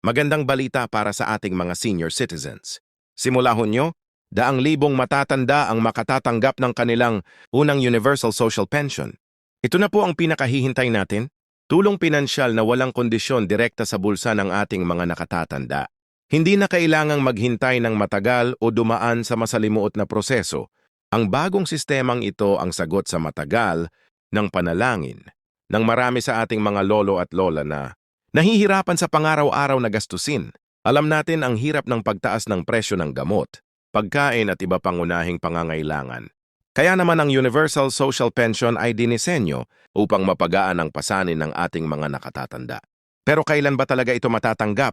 Magandang balita para sa ating mga senior citizens. Simula Hunyo, daang libong matatanda ang makatatanggap ng kanilang unang Universal Social Pension. Ito na po ang pinakahihintay natin, tulong pinansyal na walang kondisyon direkta sa bulsa ng ating mga nakatatanda. Hindi na kailangang maghintay ng matagal o dumaan sa masalimuot na proseso. Ang bagong sistemang ito ang sagot sa matagal ng panalangin ng marami sa ating mga lolo at lola na nahihirapan sa pangaraw-araw na gastusin. Alam natin ang hirap ng pagtaas ng presyo ng gamot, pagkain at iba pang unahing pangangailangan. Kaya naman ang Universal Social Pension ay dinisenyo upang mapagaan ang pasanin ng ating mga nakatatanda. Pero kailan ba talaga ito matatanggap?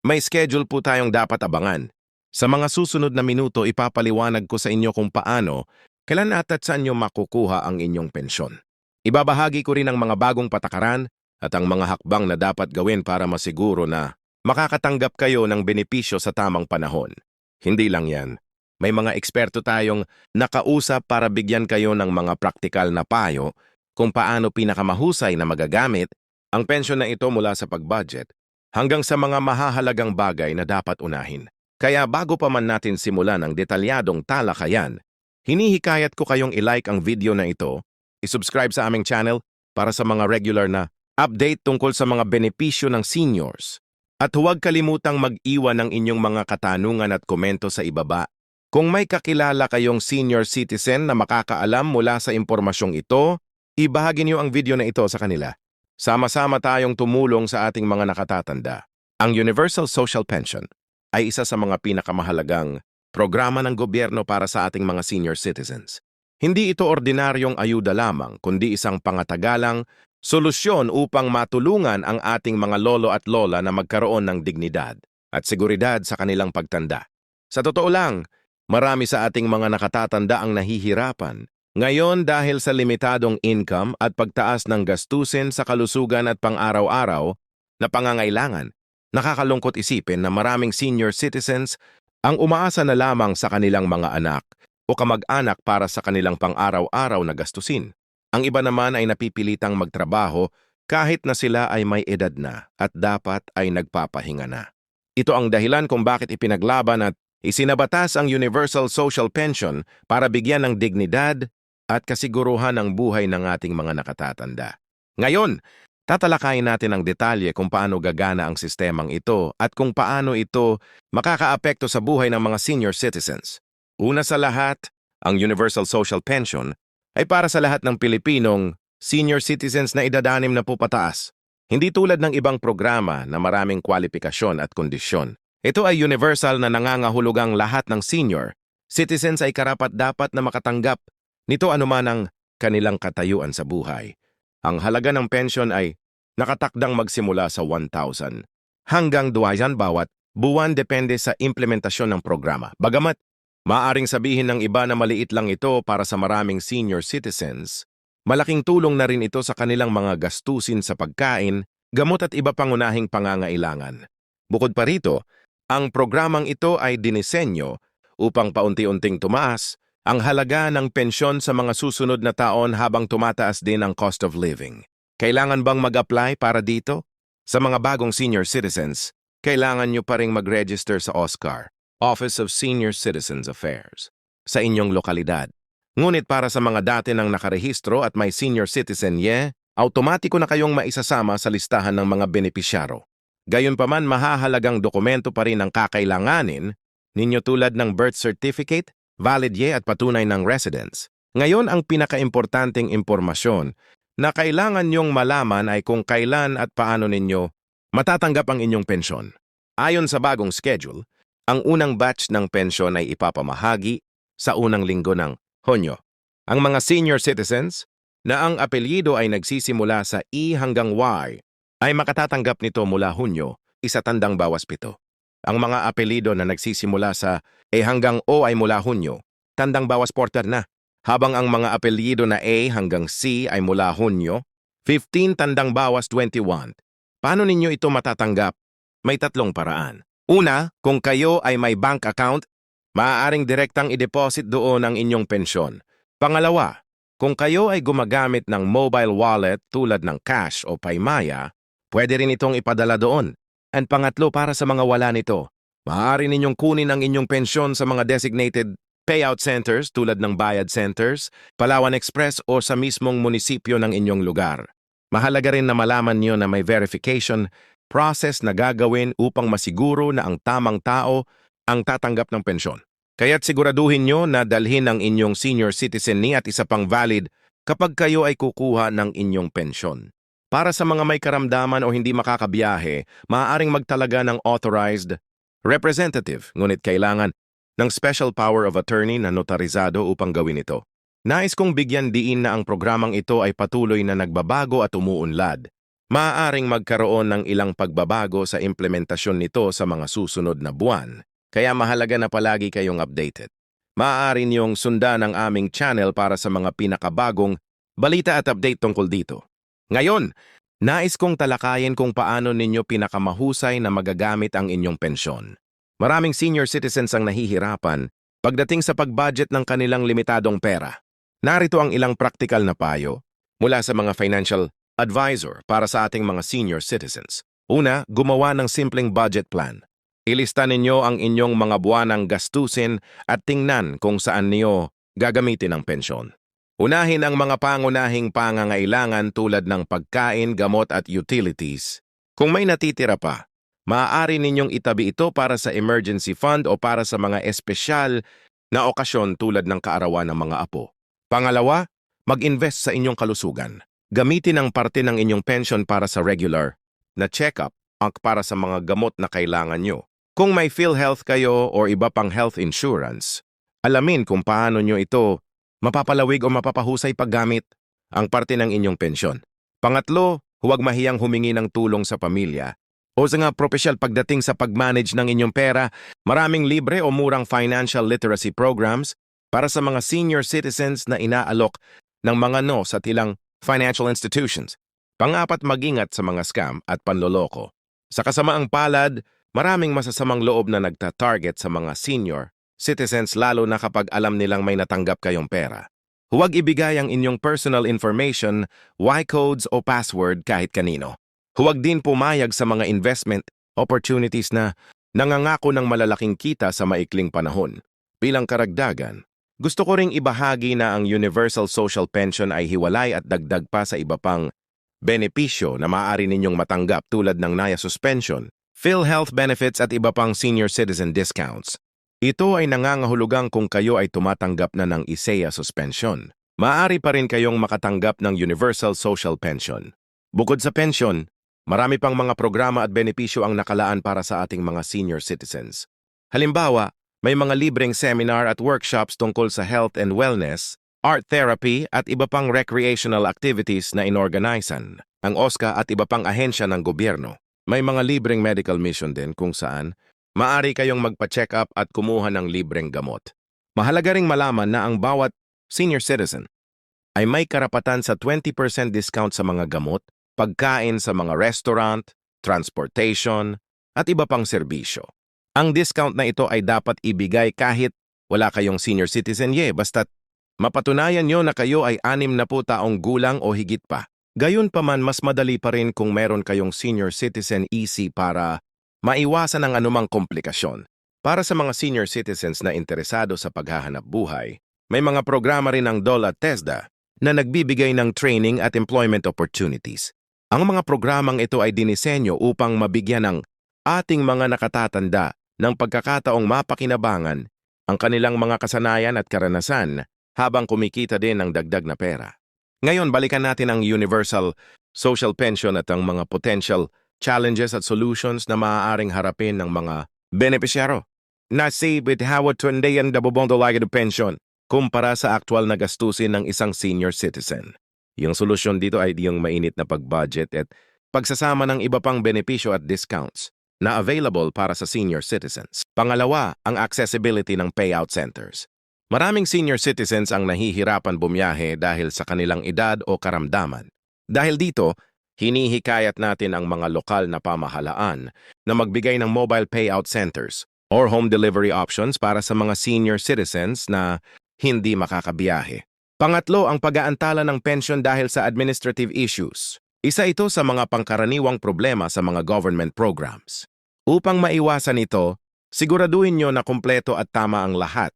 May schedule po tayong dapat abangan. Sa mga susunod na minuto, ipapaliwanag ko sa inyo kung paano, kailan at saan nyo makukuha ang inyong pensyon. Ibabahagi ko rin ang mga bagong patakaran at ang mga hakbang na dapat gawin para masiguro na makakatanggap kayo ng benepisyo sa tamang panahon. Hindi lang yan. May mga eksperto tayong nakausap para bigyan kayo ng mga praktikal na payo kung paano pinakamahusay na magagamit ang pensyon na ito mula sa pag-budget hanggang sa mga mahahalagang bagay na dapat unahin. Kaya bago pa man natin simulan ang detalyadong talakayan, hinihikayat ko kayong i-like ang video na ito, i-subscribe sa aming channel para sa mga regular na update tungkol sa mga benepisyo ng seniors. At huwag kalimutang mag-iwan ng inyong mga katanungan at komento sa ibaba. Kung may kakilala kayong senior citizen na makakaalam mula sa impormasyong ito, ibahagi niyo ang video na ito sa kanila. Sama-sama tayong tumulong sa ating mga nakatatanda. Ang Universal Social Pension ay isa sa mga pinakamahalagang programa ng gobyerno para sa ating mga senior citizens. Hindi ito ordinaryong ayuda lamang, kundi isang pangatagalang solusyon upang matulungan ang ating mga lolo at lola na magkaroon ng dignidad at seguridad sa kanilang pagtanda. Sa totoo lang, marami sa ating mga nakatatanda ang nahihirapan. Ngayon dahil sa limitadong income at pagtaas ng gastusin sa kalusugan at pang-araw-araw na pangangailangan, nakakalungkot isipin na maraming senior citizens ang umaasa na lamang sa kanilang mga anak o kamag-anak para sa kanilang pang-araw-araw na gastusin. Ang iba naman ay napipilitang magtrabaho kahit na sila ay may edad na at dapat ay nagpapahinga na. Ito ang dahilan kung bakit ipinaglaban at isinabatas ang Universal Social Pension para bigyan ng dignidad at kasiguruhan ang buhay ng ating mga nakatatanda. Ngayon, tatalakayin natin ang detalye kung paano gagana ang sistemang ito at kung paano ito makakaapekto sa buhay ng mga senior citizens. Una sa lahat, ang Universal Social Pension ay para sa lahat ng Pilipinong senior citizens na edad-60 na po pataas. Hindi tulad ng ibang programa na maraming kwalifikasyon at kondisyon. Ito ay universal na nangangahulugang lahat ng senior citizens ay karapat-dapat na makatanggap nito anuman ang kanilang katayuan sa buhay. Ang halaga ng pensyon ay nakatakdang magsimula sa 1,000 hanggang 2,000 bawat buwan depende sa implementasyon ng programa. Bagamat maaring sabihin ng iba na maliit lang ito para sa maraming senior citizens, malaking tulong na rin ito sa kanilang mga gastusin sa pagkain, gamot at iba pang unahing pangangailangan. Bukod pa rito, ang programang ito ay dinisenyo upang paunti-unting tumaas ang halaga ng pensyon sa mga susunod na taon habang tumataas din ang cost of living. Kailangan bang mag-apply para dito? Sa mga bagong senior citizens, kailangan nyo pa ring mag-register sa OSCAR, Office of Senior Citizens Affairs, sa inyong lokalidad. Ngunit para sa mga dati nang nakarehistro at may senior citizen automatiko na kayong maisasama sa listahan ng mga benepisyaro. Gayunpaman mahahalagang dokumento pa rin ang kakailanganin ninyo tulad ng birth certificate, valid at patunay ng residence. Ngayon ang pinakaimportanteng impormasyon na kailangan nyong malaman ay kung kailan at paano ninyo matatanggap ang inyong pensyon. Ayon sa bagong schedule, ang unang batch ng pensyon ay ipapamahagi sa unang linggo ng Hunyo. Ang mga senior citizens na ang apelyido ay nagsisimula sa E hanggang Y ay makatatanggap nito mula Hunyo, isa tandang bawas 7. Ang mga apelyido na nagsisimula sa A hanggang O ay mula Hunyo, tandang bawas 4 na. Habang ang mga apelyido na A hanggang C ay mula Hunyo, 15 tandang bawas 21. Paano ninyo ito matatanggap? May 3 paraan. Una, kung kayo ay may bank account, maaaring direktang i-deposit doon ang inyong pensyon. Pangalawa, kung kayo ay gumagamit ng mobile wallet tulad ng Cash o Paymaya, pwede rin itong ipadala doon. And pangatlo, para sa mga wala nito, maaari ninyong kunin ang inyong pensyon sa mga designated payout centers tulad ng Bayad Centers, Palawan Express o sa mismong munisipyo ng inyong lugar. Mahalaga rin na malaman niyo na may verification process na gagawin upang masiguro na ang tamang tao ang tatanggap ng pensyon. Kaya't siguraduhin nyo na dalhin ang inyong senior citizen ni at isa pang valid kapag kayo ay kukuha ng inyong pensyon. Para sa mga may karamdaman o hindi makakabiyahe, maaaring magtalaga ng authorized representative, ngunit kailangan ng special power of attorney na notarizado upang gawin ito. Nais kong bigyan diin na ang programang ito ay patuloy na nagbabago at umuunlad. Maaaring magkaroon ng ilang pagbabago sa implementasyon nito sa mga susunod na buwan, kaya mahalaga na palagi kayong updated. Maaari niyong sundan ang aming channel para sa mga pinakabagong balita at update tungkol dito. Ngayon, nais kong talakayin kung paano ninyo pinakamahusay na magagamit ang inyong pensyon. Maraming senior citizens ang nahihirapan pagdating sa pag-budget ng kanilang limitadong pera. Narito ang ilang praktikal na payo mula sa mga financial advisor para sa ating mga senior citizens. Una, gumawa ng simpleng budget plan. Ilista ninyo ang inyong mga buwanang gastusin at tingnan kung saan niyo gagamitin ang pensyon. Unahin ang mga pangunahing pangangailangan tulad ng pagkain, gamot at utilities. Kung may natitira pa, maaari ninyong itabi ito para sa emergency fund o para sa mga espesyal na okasyon tulad ng kaarawan ng mga apo. Pangalawa, mag-invest sa inyong kalusugan. Gamitin ang parte ng inyong pension para sa regular na check-up at para sa mga gamot na kailangan nyo. Kung may PhilHealth kayo o iba pang health insurance, alamin kung paano nyo ito mapapalawig o mapapahusay paggamit ang parte ng inyong pensyon. Pangatlo, huwag mahiyang humingi ng tulong sa pamilya o sa mga propesyal pagdating sa pag-manage ng inyong pera. Maraming libre o murang financial literacy programs para sa mga senior citizens na inaalok ng mga sa tilang financial institutions. Pang-apat, mag-ingat sa mga scam at panloloko. Sa kasamaang palad, maraming masasamang loob na nagta-target sa mga senior citizens lalo na kapag alam nilang may natanggap kayong pera. Huwag ibigay ang inyong personal information, Y-codes o password kahit kanino. Huwag din pumayag sa mga investment opportunities na nangangako ng malalaking kita sa maikling panahon. Bilang karagdagan, gusto ko ring ibahagi na ang Universal Social Pension ay hiwalay at dagdag pa sa iba pang benepisyo na maaari ninyong matanggap tulad ng NAYA suspension, PhilHealth benefits at iba pang senior citizen discounts. Ito ay nangangahulugang kung kayo ay tumatanggap na ng ISEA suspension. Maaari pa rin kayong makatanggap ng Universal Social Pension. Bukod sa pension, marami pang mga programa at benepisyo ang nakalaan para sa ating mga senior citizens. Halimbawa, may mga libreng seminar at workshops tungkol sa health and wellness, art therapy at iba pang recreational activities na inorganisan ang OSCA at iba pang ahensya ng gobyerno. May mga libreng medical mission din kung saan maaari kayong magpa-check up at kumuha ng libreng gamot. Mahalaga ring malaman na ang bawat senior citizen ay may karapatan sa 20% discount sa mga gamot, pagkain sa mga restaurant, transportation, at iba pang serbisyo. Ang discount na ito ay dapat ibigay kahit wala kayong senior citizen basta't mapatunayan nyo na kayo ay 60 taong gulang o higit pa. Gayunpaman, mas madali pa rin kung meron kayong senior citizen EC para maiwasan ang anumang komplikasyon. Para sa mga senior citizens na interesado sa paghahanap buhay, may mga programa rin ang DOL at TESDA na nagbibigay ng training at employment opportunities. Ang mga programang ito ay dinisenyo upang mabigyan ng ating mga nakatatanda ng pagkakataong mapakinabangan ang kanilang mga kasanayan at karanasan habang kumikita din ng dagdag na pera. Ngayon, balikan natin ang Universal Social Pension at ang mga potential challenges at solutions na maaaring harapin ng mga benepisyaro. Nasibit hawat tundayan dabobong lagi ng pension kumpara sa aktual na gastusin ng isang senior citizen. Yung solusyon dito ay yung mainit na pag-budget at pagsasama ng iba pang benepisyo at discounts na available para sa senior citizens. Pangalawa, ang accessibility ng payout centers. Maraming senior citizens ang nahihirapan bumiyahe dahil sa kanilang edad o karamdaman. Dahil dito, hinihikayat natin ang mga lokal na pamahalaan na magbigay ng mobile payout centers or home delivery options para sa mga senior citizens na hindi makakabiyahe. Pangatlo, ang pag-aantala ng pension dahil sa administrative issues. Isa ito sa mga pangkaraniwang problema sa mga government programs. Upang maiwasan ito, siguraduhin nyo na kumpleto at tama ang lahat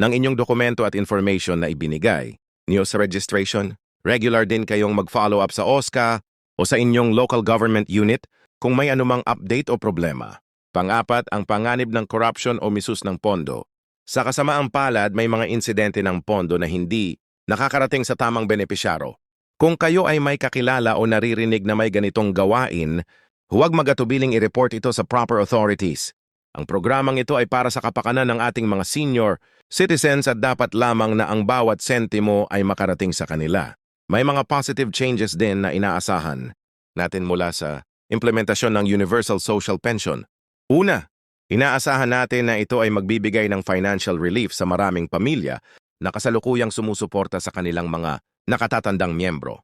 ng inyong dokumento at information na ibinigay niyo sa registration. Regular din kayong mag-follow up sa OSCA o sa inyong local government unit kung may anumang update o problema. Pang-apat, ang panganib ng corruption o misus ng pondo. Sa kasamaang palad, may mga insidente ng pondo na hindi nakakarating sa tamang benepisyaro. Kung kayo ay may kakilala o naririnig na may ganitong gawain, huwag magatubiling i-report ito sa proper authorities. Ang programang ito ay para sa kapakanan ng ating mga senior citizens at dapat lamang na ang bawat sentimo ay makarating sa kanila. May mga positive changes din na inaasahan natin mula sa implementasyon ng Universal Social Pension. Una, inaasahan natin na ito ay magbibigay ng financial relief sa maraming pamilya na kasalukuyang sumusuporta sa kanilang mga nakatatandang miyembro.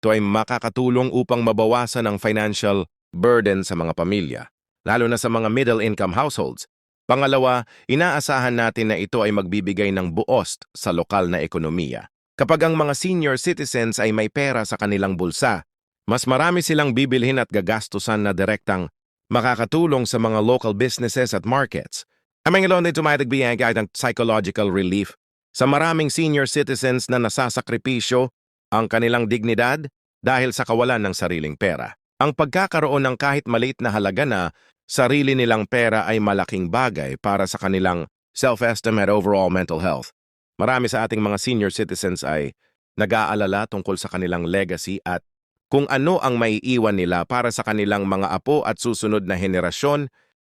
Ito ay makakatulong upang mabawasan ang financial burden sa mga pamilya, lalo na sa mga middle-income households. Pangalawa, inaasahan natin na ito ay magbibigay ng buos sa lokal na ekonomiya. Kapag ang mga senior citizens ay may pera sa kanilang bulsa, mas marami silang bibilhin at gagastusan na direktang makakatulong sa mga local businesses at markets. Aming ilon ito may nagbibigay ng psychological relief sa maraming senior citizens na nasasakripisyo ang kanilang dignidad dahil sa kawalan ng sariling pera. Ang pagkakaroon ng kahit maliit na halaga na sarili nilang pera ay malaking bagay para sa kanilang self-esteem at overall mental health. Marami sa ating mga senior citizens ay nag-aalala tungkol sa kanilang legacy at kung ano ang maiiwan nila para sa kanilang mga apo at susunod na henerasyon